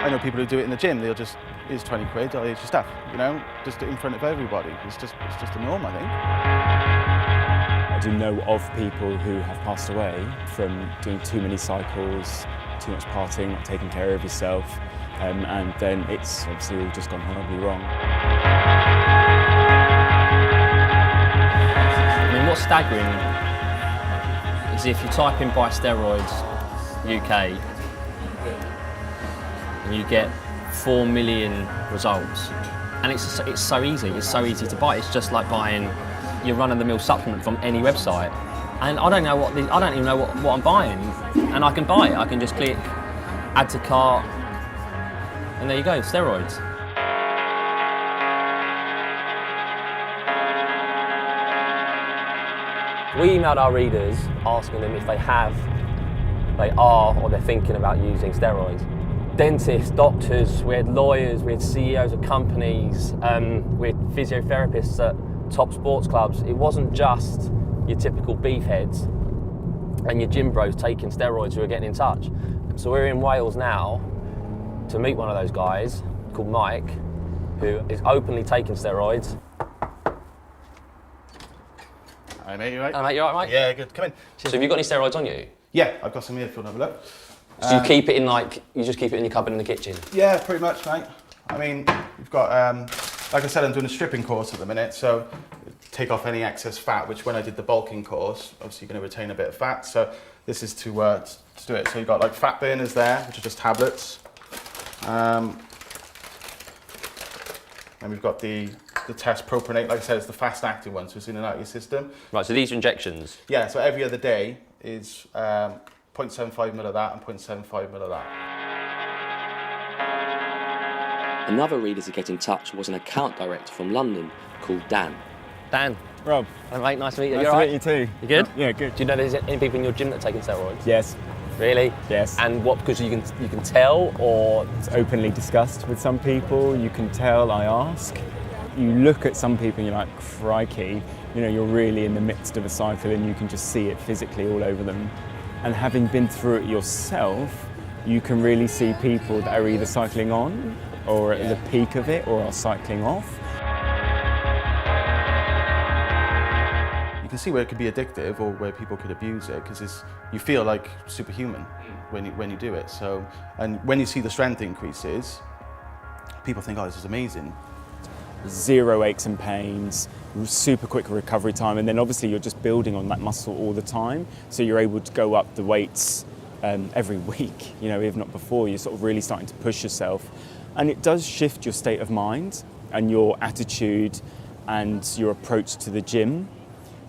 I know people who do it in the gym, they'll just, here's 20 quid, or here's your stuff, you know, just in front of everybody. It's just a norm, I think. I do know of people who have passed away from doing too many cycles, too much partying, not taking care of yourself, and then it's obviously all just gone horribly wrong. I mean, what's staggering is if you type in "buy steroids UK" and you get 4 million results, and it's so easy. It's so easy to buy. It's just like buying your run-of-the-mill supplement from any website. And I don't even know what I'm buying, and I can buy it. I can just click add to cart, and there you go, steroids. We emailed our readers asking them if they are, or they're thinking about using steroids. Dentists, doctors, we had lawyers, we had CEOs of companies, we had physiotherapists at top sports clubs. It wasn't just your typical beefheads and your gym bros taking steroids who are getting in touch. So we're in Wales now to meet one of those guys called Mike, who is openly taking steroids. Hi mate, you right? Hello mate, you alright mate? Yeah, good, come in. So have you got any steroids on you? Yeah, I've got some here if you want to have a look. So you keep it in you just keep it in your cupboard in the kitchen? Yeah, pretty much, mate. I mean, we've got, like I said, I'm doing a stripping course at the minute, so take off any excess fat, which when I did the bulking course, obviously you're going to retain a bit of fat, so this is to do it. So you've got like fat burners there, which are just tablets. And we've got the test propionate, like I said, it's the fast-acting one, so it's in and out of your system. Right, so these are injections? Yeah, so every other day is 0.75 mil of that and 0.75 mil of that. Another reader to get in touch was an account director from London called Dan. Dan. Rob. Hello mate, nice to meet you. Nice You to alright? meet you too. You good? Yeah, good. Do you know there's any people in your gym that are taking steroids? Yes. Really? Yes. And what, because you can tell, or? It's openly discussed with some people, you can tell, I ask. You look at some people and you're like, crikey, you know, you're really in the midst of a cycle and you can just see it physically all over them. And having been through it yourself, you can really see people that are either cycling on or at the peak of it or are cycling off. You can see where it could be addictive or where people could abuse it because you feel like superhuman when you do it. So, and when you see the strength increases, people think, oh, this is amazing. Zero aches and pains, super quick recovery time, and then obviously you're just building on that muscle all the time, so you're able to go up the weights every week, you know, if not before. You're sort of really starting to push yourself, and it does shift your state of mind and your attitude and your approach to the gym.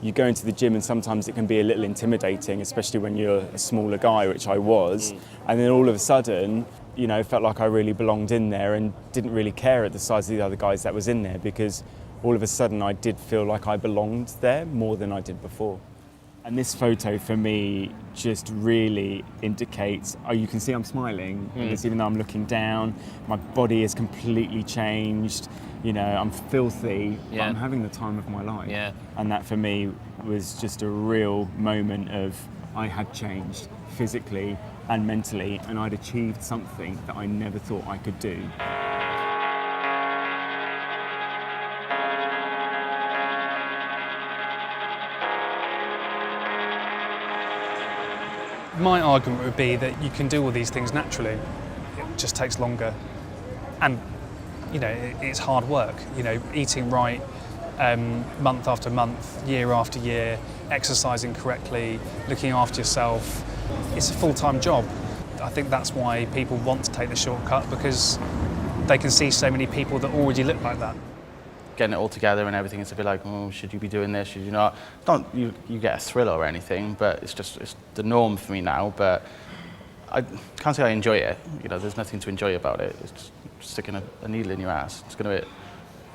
You go into the gym and sometimes it can be a little intimidating, especially when you're a smaller guy, which I was, and then all of a sudden, you know, felt like I really belonged in there and didn't really care at the size of the other guys that was in there, because all of a sudden I did feel like I belonged there more than I did before. And this photo for me just really indicates, oh, you can see I'm smiling, because even though I'm looking down, my body is completely changed, you know, I'm filthy, but I'm having the time of my life. Yeah. And that for me was just a real moment of, I had changed physically and mentally, and I'd achieved something that I never thought I could do. My argument would be that you can do all these things naturally. It just takes longer, and you know, it's hard work. You know, eating right, month after month, year after year, exercising correctly, looking after yourself. It's a full-time job. I think that's why people want to take the shortcut, because they can see so many people that already look like that. Getting it all together and everything, it's a bit like, oh, should you be doing this, should you not? Don't you get a thrill or anything, but it's the norm for me now, but I can't say I enjoy it. You know, there's nothing to enjoy about it. It's just sticking a needle in your ass. It's gonna be it.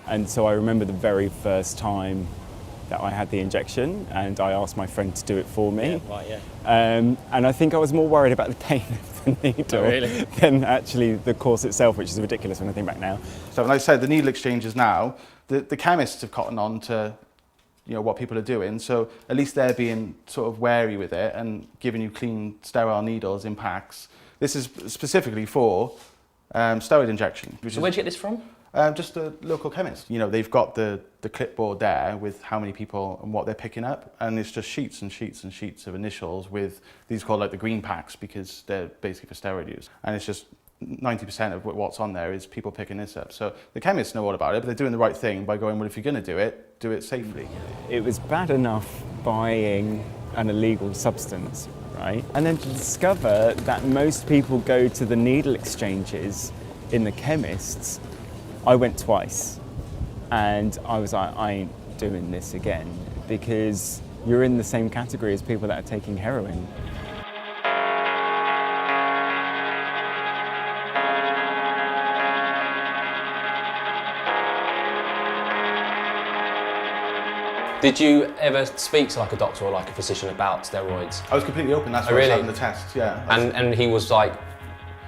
And so I remember the very first time that I had the injection, and I asked my friend to do it for me. Yeah, right, yeah. And I think I was more worried about the pain of the needle than actually the course itself, which is ridiculous when I think back now. So like I said, the needle exchanges now, the chemists have cottoned on to, you know, what people are doing, so at least they're being sort of wary with it and giving you clean, sterile needles in packs. This is specifically for Steroid injection. So where'd you get this from? Just a local chemist. You know, they've got the clipboard there with how many people and what they're picking up, and it's just sheets and sheets and sheets of initials with these called like the green packs because they're basically for steroid use. And it's just 90% of what's on there is people picking this up. So the chemists know all about it, but they're doing the right thing by going, well, if you're going to do it safely. It was bad enough buying an illegal substance, right? And then to discover that most people go to the needle exchanges in the chemists. I went twice and I was like, I ain't doing this again, because you're in the same category as people that are taking heroin. Did you ever speak to like a doctor or like a physician about steroids? I was completely open, that's why I was having the tests, yeah. And he was like,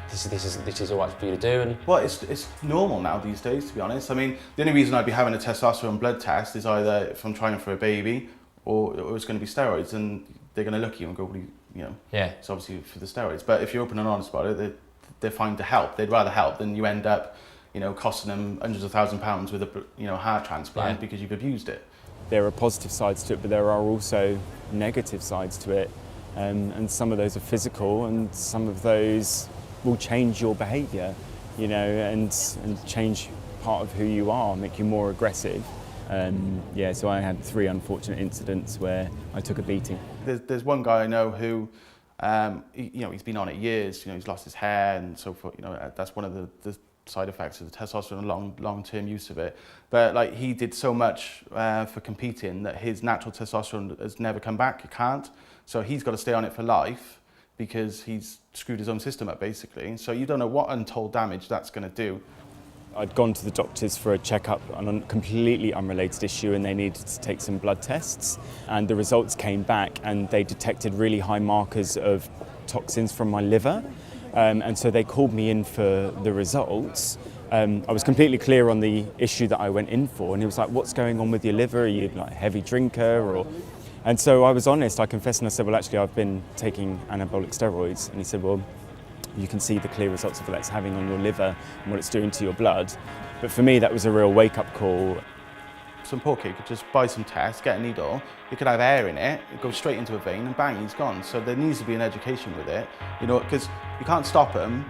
this is all right for you to do? And well, it's normal now these days, to be honest. I mean, the only reason I'd be having a testosterone blood test is either if I'm trying for a baby or it's going to be steroids, and they're going to look at you and go, well, you know, yeah, it's obviously for the steroids. But if you're open and honest about it, they're fine to help. They'd rather help than you end up, you know, costing them hundreds of £1,000s with a, you know, heart transplant because you've abused it. There are positive sides to it, but there are also negative sides to it. And some of those are physical, and some of those will change your behaviour, you know, and change part of who you are, make you more aggressive. Yeah, so I had 3 unfortunate incidents where I took a beating. There's one guy I know who, you know, he's been on it years. You know, he's lost his hair and so forth. You know, that's one of the side effects of the testosterone, long-term use of it. But like, he did so much for competing that his natural testosterone has never come back. It can't. So he's got to stay on it for life because he's screwed his own system up, basically. So you don't know what untold damage that's going to do. I'd gone to the doctors for a checkup on a completely unrelated issue, and they needed to take some blood tests, and the results came back and they detected really high markers of toxins from my liver. And so they called me in for the results. I was completely clear on the issue that I went in for, and he was like, what's going on with your liver? Are you like a heavy drinker? And so I was honest, I confessed, and I said, well, actually, I've been taking anabolic steroids. And he said, well, you can see the clear results of what it's having on your liver and what it's doing to your blood. But for me, that was a real wake-up call. Some poor kid could just buy some tests, get a needle, it could have air in it, it goes straight into a vein, and bang, he's gone. So there needs to be an education with it, you know, because you can't stop them,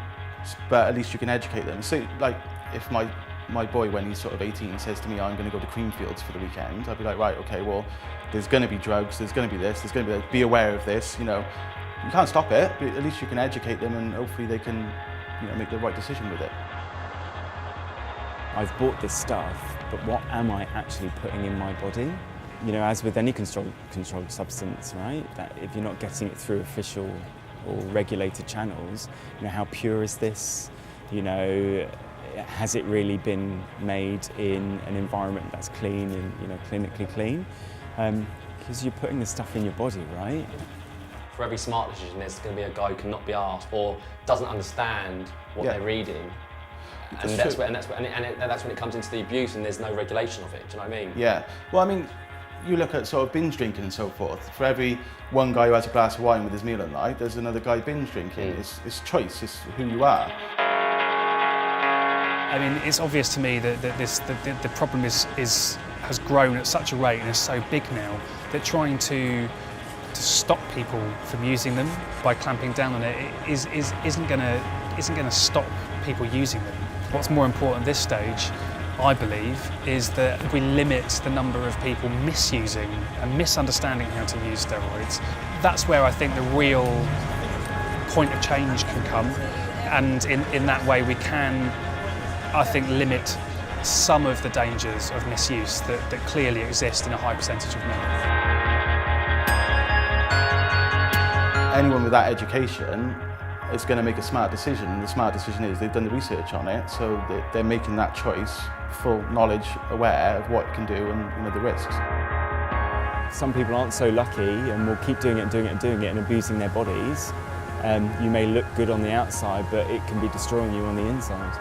but at least you can educate them. So, like, if my boy, when he's sort of 18, says to me, I'm going to go to Creamfields for the weekend, I'd be like, right, okay, well, there's going to be drugs, there's going to be this, there's going to be that, be aware of this, you know. You can't stop it, but at least you can educate them, and hopefully they can, you know, make the right decision with it. I've bought this stuff, but what am I actually putting in my body? You know, as with any controlled substance, right? That if you're not getting it through official or regulated channels, you know, how pure is this? You know, has it really been made in an environment that's clean and, you know, clinically clean? Because you're putting this stuff in your body, right? For every smart decision, there's going to be a guy who cannot be asked or doesn't understand what they're reading. And that's when it comes into the abuse, and there's no regulation of it. Do you know what I mean? Yeah. Well, I mean, you look at sort of binge drinking and so forth. For every one guy who has a glass of wine with his meal at night, there's another guy binge drinking. It's choice. It's who you are. I mean, it's obvious to me that the problem has grown at such a rate and is so big now that trying to stop people from using them by clamping down on it isn't going to stop people using them. What's more important at this stage, I believe, is that we limit the number of people misusing and misunderstanding how to use steroids. That's where I think the real point of change can come, and in that way we can, I think, limit some of the dangers of misuse that clearly exist in a high percentage of men. Anyone with that education is going to make a smart decision, and the smart decision is they've done the research on it, so they're making that choice, full knowledge, aware of what it can do and, you know, the risks. Some people aren't so lucky and will keep doing it and doing it and doing it and abusing their bodies. You may look good on the outside, but it can be destroying you on the inside.